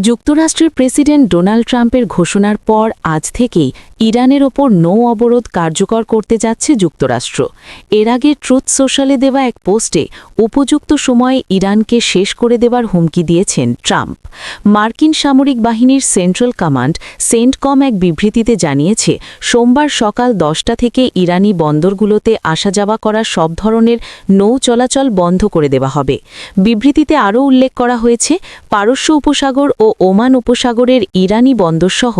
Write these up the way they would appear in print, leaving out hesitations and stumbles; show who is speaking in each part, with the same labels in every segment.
Speaker 1: যুক্তরাষ্ট্রের president Donald ট্রাম্পের ঘোষণার পর আজ থেকেই ইরানের ওপর নৌ অবরোধ কার্যকর করতে যাচ্ছে যুক্তরাষ্ট্র। এর আগে ট্রুথ সোশ্যালে দেওয়া এক পোস্টে উপযুক্ত সময়ে ইরানকে শেষ করে দেবার হুমকি দিয়েছেন ট্রাম্প। মার্কিন সামরিক বাহিনীর সেন্ট্রাল কমান্ড সেন্টকম এক বিবৃতিতে জানিয়েছে, সোমবার সকাল 10টা থেকে ইরানি বন্দরগুলোতে আসা যাওয়া করা সব ধরনের নৌ চলাচল বন্ধ করে দেওয়া হবে। বিবৃতিতে আরও উল্লেখ করা হয়েছে, পারস্য উপসাগর ও ওমান উপসাগরের ইরানি বন্দরসহ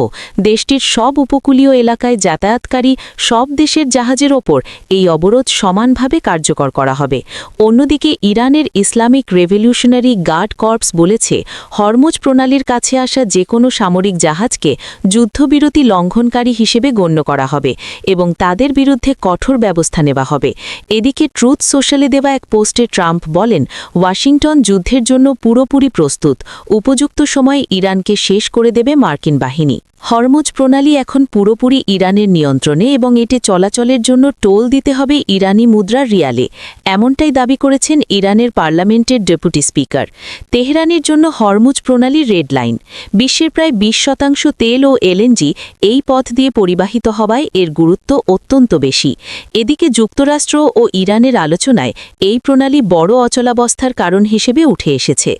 Speaker 1: দেশটির সব উপকূলীয় এলাকায় যাতায়াতকারী সব দেশের জাহাজের ওপর এই অবরোধ সমানভাবে কার্যকর করা হবে। অন্যদিকে ইরানের ইসলামিক রেভলিউশনারি গার্ড কর্পস বলেছে, হরমুজ প্রণালীর কাছে আসা যে কোনো সামরিক জাহাজকে যুদ্ধবিরতি লঙ্ঘনকারী হিসেবে গণ্য করা হবে এবং তাদের বিরুদ্ধে কঠোর ব্যবস্থা নেওয়া হবে। এদিকে ট্রুথ সোশ্যালে দেওয়া এক পোস্টে ট্রাম্প বলেন, ওয়াশিংটন যুদ্ধের জন্য পুরোপুরি প্রস্তুত, উপযুক্ত সময় ইরানকে শেষ করে দেবে মার্কিন বাহিনী। হরমুজ প্রণালী এখন পুরোপুরি ইরানের নিয়ন্ত্রণে এবং এটি চলাচলের জন্য টোল দিতে হবে ইরানি মুদ্রার রিয়ালে, এমনটাই দাবি করেছেন ইরানের পার্লামেন্টের ডেপুটি স্পিকার। তেহরানের জন্য হরমুজ প্রণালী রেড লাইন। বিশ্বের প্রায় 20% তেল ও এলএনজি এই পথ দিয়ে পরিবাহিত হওয়ায় এর গুরুত্ব অত্যন্ত বেশি। এদিকে যুক্তরাষ্ট্র ও ইরানের আলোচনায় এই প্রণালী বড় অচলাবস্থার কারণ হিসেবে উঠে এসেছে।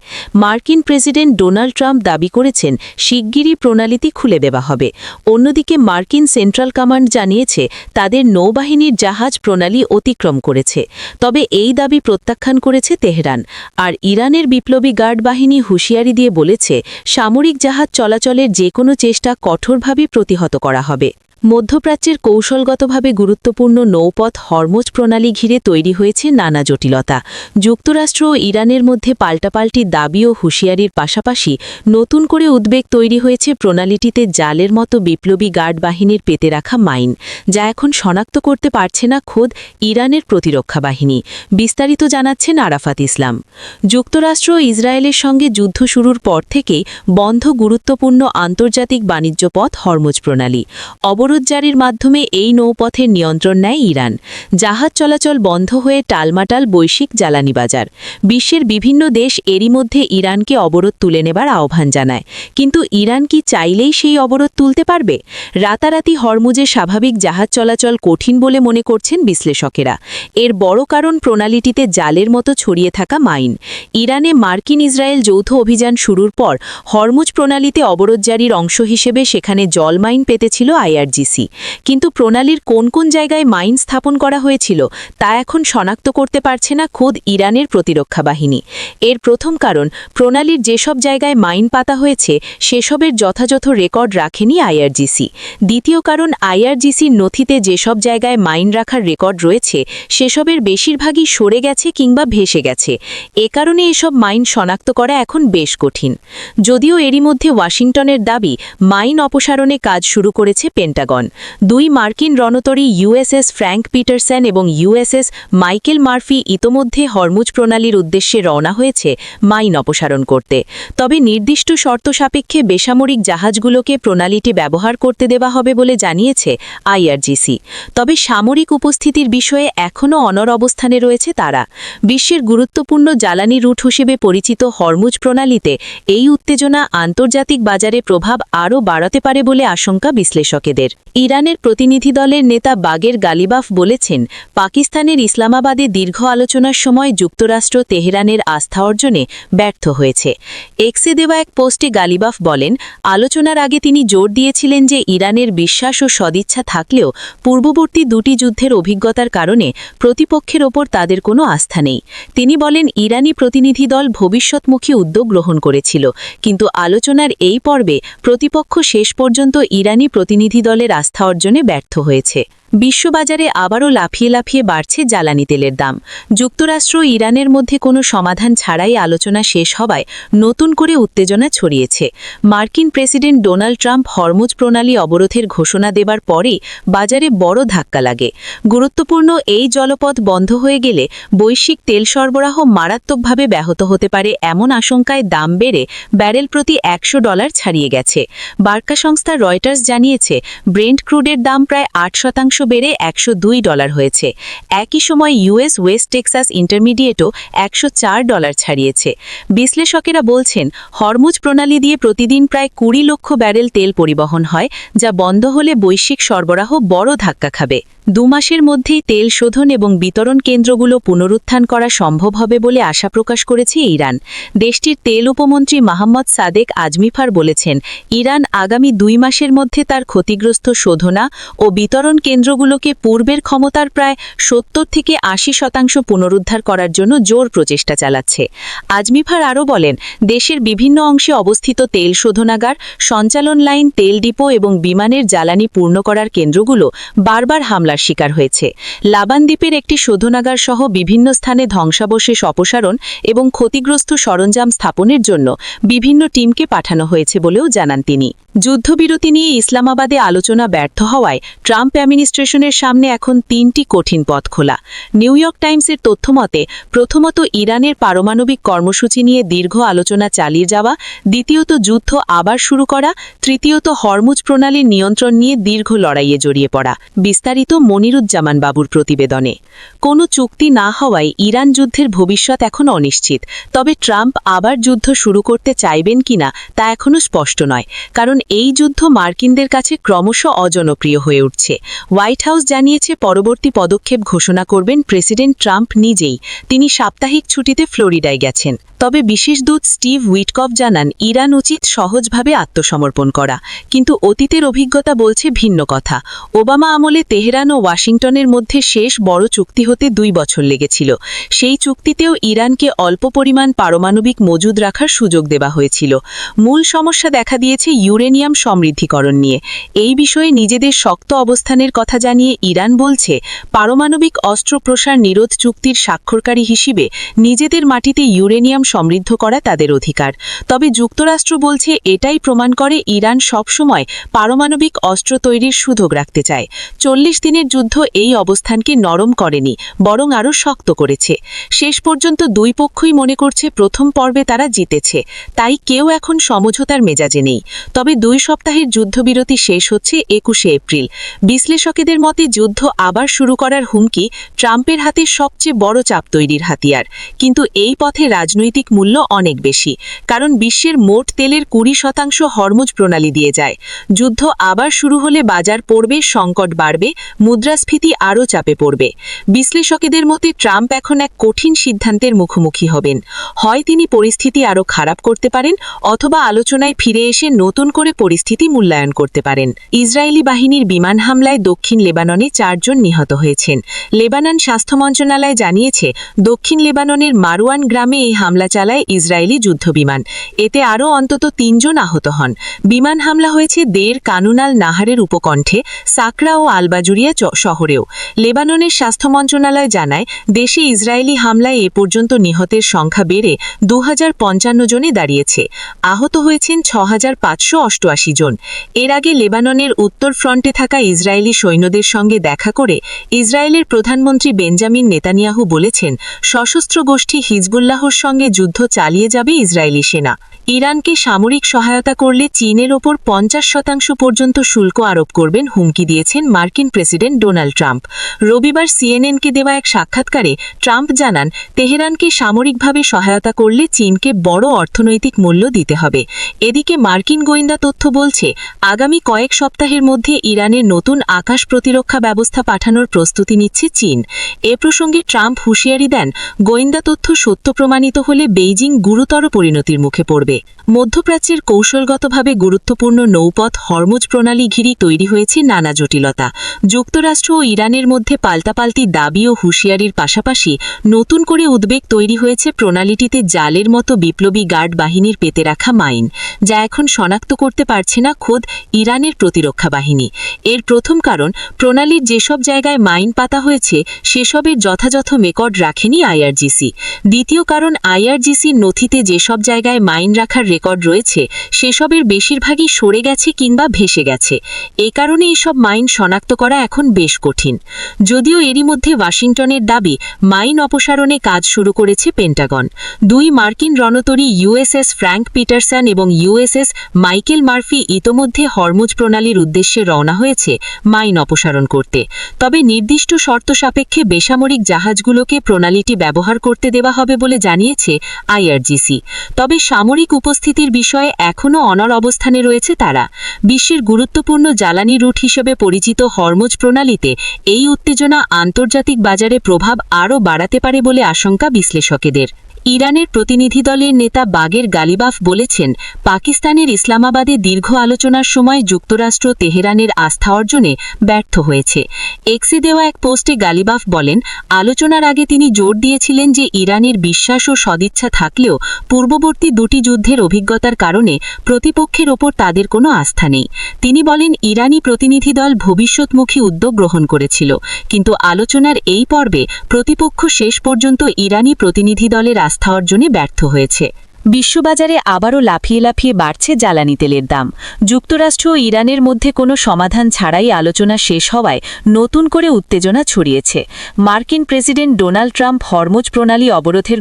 Speaker 1: মার্কিন প্রেসিডেন্ট ডোনাল্ড ট্রাম্প দাবি করেছেন, শিগগিরই প্রণালীটি খুলে দেওয়া হবে। অন্যদিকে মার্কিন সেন্ট্রাল কমান্ড জানিয়েছে, তাদের নৌবাহিনীর জাহাজ প্রণালী অতিক্রম করেছে। তবে এই দাবি প্রত্যাখ্যান করেছে তেহরান। আর ইরানের বিপ্লবী গার্ড বাহিনী হুঁশিয়ারি দিয়ে বলেছে, সামরিক জাহাজ চলাচলের যে কোনো চেষ্টা কঠোরভাবে প্রতিহত করা হবে। মধ্যপ্রাচ্যের কৌশলগতভাবে গুরুত্বপূর্ণ নৌপথ হরমুজ প্রণালী ঘিরে তৈরি হয়েছে নানা জটিলতা। যুক্তরাষ্ট্র ও ইরানের মধ্যে পাল্টাপাল্টি দাবি ও হুঁশিয়ারির পাশাপাশি নতুন করে উদ্বেগ তৈরি হয়েছে প্রণালীটিতে জালের মতো বিপ্লবী গার্ড বাহিনীর পেতে রাখা মাইন, যা এখন শনাক্ত করতে পারছে না খোদ ইরানের প্রতিরক্ষা বাহিনী। বিস্তারিত জানাচ্ছেন আরাফাত ইসলাম। যুক্তরাষ্ট্র ও ইসরায়েলের সঙ্গে যুদ্ধ শুরুর পর থেকেই বন্ধ গুরুত্বপূর্ণ আন্তর্জাতিক বাণিজ্য পথ হরমুজ প্রণালী। অবরোধ জারির মাধ্যমে এই নৌপথের নিয়ন্ত্রণ নেয় ইরান। জাহাজ চলাচল বন্ধ হয়ে টালমাটাল বৈশ্বিক জ্বালানি বাজার। বিশ্বের বিভিন্ন দেশ এরই মধ্যে ইরানকে অবরোধ তুলে নেবার আহ্বান জানায়। কিন্তু ইরান কি চাইলেই সেই অবরোধ তুলতে পারবে? রাতারাতি হরমুজে স্বাভাবিক জাহাজ চলাচল কঠিন বলে মনে করছেন বিশ্লেষকেরা। এর বড় কারণ প্রণালীটিতে জালের মতো ছড়িয়ে থাকা মাইন। ইরানে মার্কিন ইসরায়েল যৌথ অভিযান শুরুর পর হরমুজ প্রণালীতে অবরোধ জারির অংশ হিসেবে সেখানে জল মাইন পেতেছিল আইআরজিসি। কিন্তু প্রণালীর কোন কোন জায়গায় মাইন স্থাপন করা হয়েছিল তা এখন শনাক্ত করতে পারছে না খোদ ইরানের প্রতিরক্ষা বাহিনী। এর প্রথম কারণ, প্রণালীর যেসব জায়গায় মাইন পাতা হয়েছে সেসবের যথাযথ রেকর্ড রাখেনি আইআরজিসি। দ্বিতীয় কারণ, আইআরজিসির নথিতে যেসব জায়গায় মাইন রাখার রেকর্ড রয়েছে সেসবের বেশিরভাগই সরে গেছে কিংবা ভেসে গেছে। এ কারণে এসব মাইন শনাক্ত করা এখন বেশ কঠিন। যদিও এরই মধ্যে ওয়াশিংটনের দাবি, মাইন অপসারণে কাজ শুরু করেছে পেন্টাগন। দুই মার্কিন রণতরী ইউএসএস ফ্র্যাঙ্ক পিটারসন এবং ইউএসএস মাইকেল মার্ফি ইতোমধ্যে হরমুজ প্রণালীর উদ্দেশ্যে রওনা হয়েছে মাইন অপসারণ করতে। তবে নির্দিষ্ট শর্ত সাপেক্ষে বেসামরিক জাহাজগুলোকে প্রণালীটি ব্যবহার করতে দেওয়া হবে বলে জানিয়েছে আইআরজিসি। তবে সামরিক উপস্থিতির বিষয়ে এখনও অনড় অবস্থানে রয়েছে তারা। বিশ্বের গুরুত্বপূর্ণ জ্বালানি রুট হিসেবে পরিচিত হরমুজ প্রণালীতে এই উত্তেজনা আন্তর্জাতিক বাজারে প্রভাব আরও বাড়াতে পারে বলে আশঙ্কা বিশ্লেষকেদের। ইরানের প্রতিনিধি দলের নেতা বাগের গালিবাফ বলেছেন, পাকিস্তানের ইসলামাবাদে দীর্ঘ আলোচনার সময় যুক্তরাষ্ট্র তেহরানের আস্থা অর্জনে ব্যর্থ হয়েছে। এক্সে দেওয়া এক পোস্টে গালিবাফ বলেন, আলোচনার আগে তিনি জোর দিয়েছিলেন যে ইরানের বিশ্বাস ও সদিচ্ছা থাকলেও পূর্ববর্তী দুটি যুদ্ধের অভিজ্ঞতার কারণে প্রতিপক্ষের ওপর তাদের কোনো আস্থা নেই। তিনি বলেন, ইরানি প্রতিনিধি দল ভবিষ্যৎমুখী উদ্যোগ গ্রহণ করেছিল, কিন্তু আলোচনার এই পর্বে প্রতিপক্ষ শেষ পর্যন্ত ইরানি প্রতিনিধি দলের আস্থা অর্জনে ব্যর্থ হয়েছে। বিশ্ববাজারে আবারও লাফিয়ে লাফিয়ে বাড়ছে জ্বালানি তেলের দাম। যুক্তরাষ্ট্র ও ইরানের মধ্যে কোনো সমাধান ছাড়াই আলোচনা শেষ হওয়ায় নতুন করে উত্তেজনা ছড়িয়েছে। মার্কিন প্রেসিডেন্ট ডোনাল্ড ট্রাম্প হরমুজ প্রণালী অবরোধের ঘোষণা দেবার পরেই বাজারে বড় ধাক্কা লাগে। গুরুত্বপূর্ণ এই জলপথ বন্ধ হয়ে গেলে বৈশ্বিক তেল সরবরাহ মারাত্মকভাবে ব্যাহত হতে পারে এমন আশঙ্কায় দাম বেড়ে ব্যারেল প্রতি $100 ছাড়িয়ে গেছে। বার্তা সংস্থা রয়টার্স জানিয়েছে, ব্রেন্ট ক্রুডের দাম প্রায় 8% বেড়ে $102 হয়েছে। একই সময় ইউএস ওয়েস্ট টেক্সাস ইন্টারমিডিয়েটও $104 ছাড়িয়েছে। বিশ্লেষকেরা বলছেন, হরমুজ প্রণালী দিয়ে প্রতিদিন প্রায় 20 লক্ষ ব্যারেল তেল পরিবহন হয়, যা বন্ধ হলে বৈশ্বিক সরবরাহ বড় ধাক্কা খাবে। 2 মাসের মধ্যেই তেল শোধন এবং বিতরণ কেন্দ্রগুলো পুনরুত্থান করা সম্ভব হবে বলে আশা প্রকাশ করেছে ইরান। দেশটির তেল উপমন্ত্রী মোহাম্মদ সাদেক আজমিফার বলেছেন, ইরান আগামী 2 মাসের মধ্যে তার ক্ষতিগ্রস্ত শোধনা ও বিতরণ কেন্দ্রগুলোকে পূর্বের ক্ষমতার প্রায় 70 থেকে 80% পুনরুদ্ধার করার জন্য জোর প্রচেষ্টা চালাচ্ছে। আজমিফার আরও বলেন, দেশের বিভিন্ন অংশে অবস্থিত তেল শোধনাগার, সঞ্চালন লাইন, তেল ডিপো এবং বিমানের জ্বালানি পূর্ণ করার কেন্দ্রগুলো বারবার হামলার শিকার হয়েছে। লাবান দ্বীপের একটি শোধনাগার সহ বিভিন্ন স্থানে ধ্বংসাবশেষ অপসারণ এবং ক্ষতিগ্রস্ত সরঞ্জাম স্থাপনের জন্য বিভিন্ন টিমকে পাঠানো হয়েছে বলেও জানান তিনি। যুদ্ধবিরতি নিয়ে ইসলামাবাদে আলোচনা ব্যর্থ হওয়ায় ট্রাম্প অ্যাডমিনিস্ট্রেশনের সামনে এখন 3টি কঠিন পথ খোলা। নিউ ইয়র্ক টাইমসের তথ্যমতে, প্রথমত ইরানের পারমাণবিক কর্মসূচি নিয়ে দীর্ঘ আলোচনা চালিয়ে যাওয়া, দ্বিতীয়ত যুদ্ধ আবার শুরু করা, তৃতীয়ত হরমুজ প্রণালীর নিয়ন্ত্রণ নিয়ে দীর্ঘ লড়াইয়ে জড়িয়ে পড়া। বিস্তারিত মনিরুজ্জামান বাবুর প্রতিবেদনে। কোনো চুক্তি না হওয়ায় ইরান যুদ্ধের ভবিষ্যৎ এখন অনিশ্চিত। তবে ট্রাম্প আবার যুদ্ধ শুরু করতে চাইবেন কিনা তা এখনও স্পষ্ট নয়, কারণ এই যুদ্ধ মার্কিনদের কাছে ক্রমশ অজনপ্রিয় হয়ে উঠছে। হোয়াইট হাউস জানিয়েছে, পরবর্তী পদক্ষেপ ঘোষণা করবেন প্রেসিডেন্ট ট্রাম্প নিজেই। তিনি সাপ্তাহিক ছুটিতে ফ্লোরিডায় গেছেন। তবে বিশেষ দূত স্টিভ উইটকফ জানান, ইরান উচিত সহজভাবে আত্মসমর্পণ করা, কিন্তু অতীতের অভিজ্ঞতা বলছে ভিন্ন কথা। ওবামা আমলে তেহরান ও ওয়াশিংটনের মধ্যে শেষ বড় চুক্তি হতে 2 বছর লেগেছিল। সেই চুক্তিতেও ইরানকে অল্প পরিমাণ পারমাণবিক মজুদ রাখার সুযোগ দেওয়া হয়েছিল। মূল সমস্যা দেখা দিয়েছে ইউরেনিয়াম সমৃদ্ধিকরণ নিয়ে। এই বিষয়ে নিজেদের শক্ত অবস্থানের কথা জানিয়ে ইরান বলছে, পারমাণবিক অস্ত্র প্রসার নিরোধ চুক্তির স্বাক্ষরকারী হিসেবে নিজেদের মাটিতে ইউরেনিয়াম সমৃদ্ধ করা তাদের অধিকার। তবে যুক্তরাষ্ট্র বলছে, এটাই প্রমাণ করে ইরান সবসময় পারমাণবিক অস্ত্র তৈরির সুযোগ রাখতে চায়। 40 দিনের যুদ্ধ এই অবস্থানকে নরম করেনি, বরং আরও শক্ত করেছে। শেষ পর্যন্ত 2 পক্ষই মনে করছে প্রথম পর্বে তারা জিতেছে, তাই কেউ এখন সমঝোতার মেজাজে নেই। তবে 2 সপ্তাহের যুদ্ধবিরতি শেষ হচ্ছে 21শে এপ্রিল। বিশ্লেষকেদের মতে, যুদ্ধ আবার শুরু করার হুমকি ট্রাম্পের হাতে সবচেয়ে বড় চাপ তৈরির হাতিয়ার। কিন্তু এই পথে রাজনৈতিক মূল্য অনেক বেশি, কারণ বিশ্বের মোট তেলের 20% হরমুজ প্রণালী দিয়ে যায়। যুদ্ধ আবার শুরু হলে বাজার পড়বে, সংকট বাড়বে, মুদ্রাস্ফীতি আরও চাপে পড়বে। বিশ্লেষকেদের মতে, ট্রাম্প এখন এক কঠিন সিদ্ধান্তের মুখোমুখি হবেন। হয় তিনি পরিস্থিতি আরও খারাপ করতে পারেন, অথবা আলোচনায় ফিরে এসে নতুন করে পরিস্থিতি মূল্যায়ন করতে পারেন। ইসরায়েলি বাহিনীর বিমান হামলায় দক্ষিণ লেবাননে 4 জন নিহত হয়েছেন। লেবানন স্বাস্থ্য মন্ত্রণালয় জানিয়েছে, দক্ষিণ লেবাননের মারওয়ান গ্রামে এই হামলা চালায় ইসরায়েলি যুদ্ধবিমান। এতে আরও অন্তত 3 জন আহত হন। বিমান হামলা হয়েছে দের কানুনাল নাহারের উপকণ্ঠে, সাকরা ও আলবাজুরিয়া শহরেও। লেবাননের স্বাস্থ্য মন্ত্রণালয় জানায়, দেশে ইসরায়েলি হামলায় এ পর্যন্ত নিহতের সংখ্যা বেড়ে 2055 জনে দাঁড়িয়েছে। আহত হয়েছেন 6588 জন। এর আগে লেবাননের উত্তর ফ্রন্টে থাকা ইসরায়েলি সৈন্যদের সঙ্গে দেখা করে ইসরায়েলের প্রধানমন্ত্রী বেঞ্জামিন নেতানিয়াহু বলেছেন, সশস্ত্র গোষ্ঠী হিজবুল্লাহর সঙ্গে যুদ্ধ চালিয়ে যাবে ইসরায়েলি সেনা। ইরানকে সামরিক সহায়তা করলে চীনের ওপর 50% পর্যন্ত শুল্ক আরোপ করবেন হুমকি দিয়েছেন মার্কিন প্রেসিডেন্ট ডোনাল্ড ট্রাম্প। রবিবার সিএনএনকে দেওয়া এক সাক্ষাৎকারে ট্রাম্প জানান, তেহরানকে সামরিকভাবে সহায়তা করলে চীনকে বড় অর্থনৈতিক মূল্য দিতে হবে। এদিকে মার্কিন গোয়েন্দা তথ্য বলছে, আগামী কয়েক সপ্তাহের মধ্যে ইরানের নতুন আকাশ প্রতিরক্ষা ব্যবস্থা পাঠানোর প্রস্তুতি নিচ্ছে চীন। এ প্রসঙ্গে ট্রাম্প হুঁশিয়ারি দেন, গোয়েন্দা তথ্য সত্য প্রমাণিত হলে বেইজিং গুরুতর পরিণতির মুখে পড়বে। মধ্যপ্রাচ্যের কৌশলগতভাবে গুরুত্বপূর্ণ নৌপথ হরমুজ প্রণালী ঘিরে তৈরি হয়েছে নানা জটিলতা। যুক্তরাষ্ট্র ও ইরানের মধ্যে পাল্টাপাল্টি দাবি ও হুঁশিয়ারির পাশাপাশি নতুন করে উদ্বেগ তৈরি হয়েছে প্রণালীটিতে জালের মতো বিপ্লবী গার্ড বাহিনীর পেতে রাখা মাইন, যা এখন শনাক্ত করতে পারছে না খোদ ইরানের প্রতিরক্ষা বাহিনী। এর প্রথম কারণ, প্রণালীর যেসব জায়গায় মাইন পাতা হয়েছে সেসবের যথাযথ রেকর্ড রাখেনি আইআরজিসি। দ্বিতীয় কারণ, আইআরজিসির নথিতে যেসব জায়গায় মাইন রাখার রেকর্ড রয়েছে সেসবের বেশিরভাগই সরে গেছে কিংবা ভেসে গেছে। এ কারণে এসব মাইন শনাক্ত করা এখন বেশ কঠিন। যদিও এরই মধ্যে ওয়াশিংটনের দাবি মাইন অপসারণে কাজ শুরু করেছে পেন্টাগন। 2 মার্কিন রণতরী ইউএসএস ফ্র্যাঙ্ক পিটারসন এবং ইউএসএস মাইকেল মার্ফি ইতোমধ্যে হরমুজ প্রণালীর উদ্দেশ্যে রওনা হয়েছে মাইন অপসারণ করতে। তবে নির্দিষ্ট শর্ত সাপেক্ষে বেসামরিক জাহাজগুলোকে প্রণালীটি ব্যবহার করতে দেওয়া হবে বলে জানিয়েছে আইআরজিসি। তবে সামরিক উপস্থিতির বিষয়ে এখনও অনড় অবস্থানে রয়েছে তারা। বিশ্বের গুরুত্বপূর্ণ জ্বালানি রুট হিসেবে পরিচিত হরমুজ প্রণালীতে এই উত্তেজনা আন্তর্জাতিক বাজারে প্রভাব আরও বাড়াতে পারে বলে আশঙ্কা বিশ্লেষকেদের। ইরানের প্রতিনিধি দলের নেতা বাগের গালিবাফ বলেছেন, পাকিস্তানের ইসলামাবাদে দীর্ঘ আলোচনার সময় যুক্তরাষ্ট্র তেহরানের আস্থা অর্জনে ব্যর্থ হয়েছে। এক্সে দেওয়া এক পোস্টে গালিবাফ বলেন, আলোচনার আগে তিনি জোর দিয়েছিলেন যে ইরানের বিশ্বাস ও সদিচ্ছা থাকলেও পূর্ববর্তী 2টি যুদ্ধের অভিজ্ঞতার কারণে প্রতিপক্ষের ওপর তাদের কোনো আস্থা নেই। তিনি বলেন, ইরানি প্রতিনিধি দল ভবিষ্যৎমুখী উদ্যোগ গ্রহণ করেছিল, কিন্তু আলোচনার এই পর্বে প্রতিপক্ষ শেষ পর্যন্ত ইরানি প্রতিনিধি দলের আস্থা অর্জনে ব্যর্থ হয়েছে। বিশ্ববাজারে আবারও লাফিয়ে লাফিয়ে বাড়ছে জ্বালানি তেলের দাম। যুক্তরাষ্ট্র ও ইরানের মধ্যে কোনো সমাধান ছাড়াই আলোচনা শেষ হওয়ায় নতুন করে উত্তেজনা ছড়িয়েছে। মার্কিন প্রেসিডেন্ট ডোনাল্ড ট্রাম্প হরমুজ প্রণালী অবরোধের